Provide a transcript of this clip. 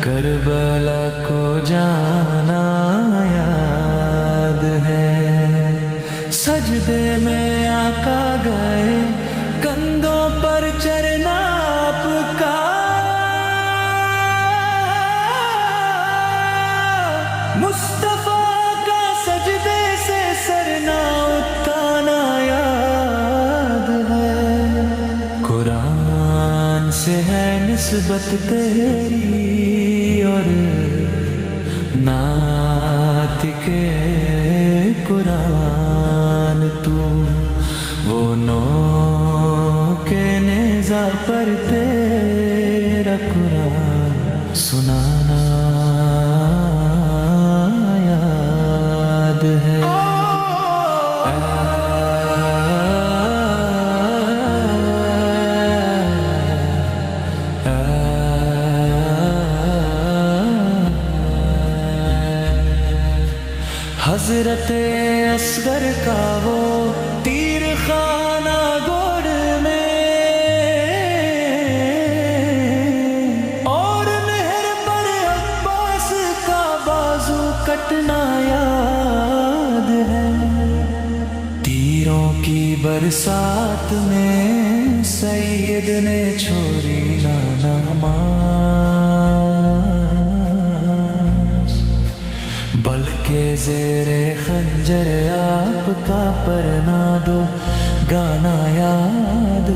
Karbala को जाना याद है, सजदे में आका गए, कंधों पर चरना आपका, मुस्तफा का सजदे से सरना उठाना याद है। कुरान से है निस्बत तेरी और नात के कुरान तू, वो नो के नेज़ा पर तेरा कुरान सुनाना याद है। हजरत असगर का वो तीर खाना गोड़ में, और नहर पर अब्बास का बाजू कटना याद है। तीरों की बरसात में सैयद ने छोड़ी ना नमाज, बल्कि ज़ेरे खंजर आपका परना दो गाना याद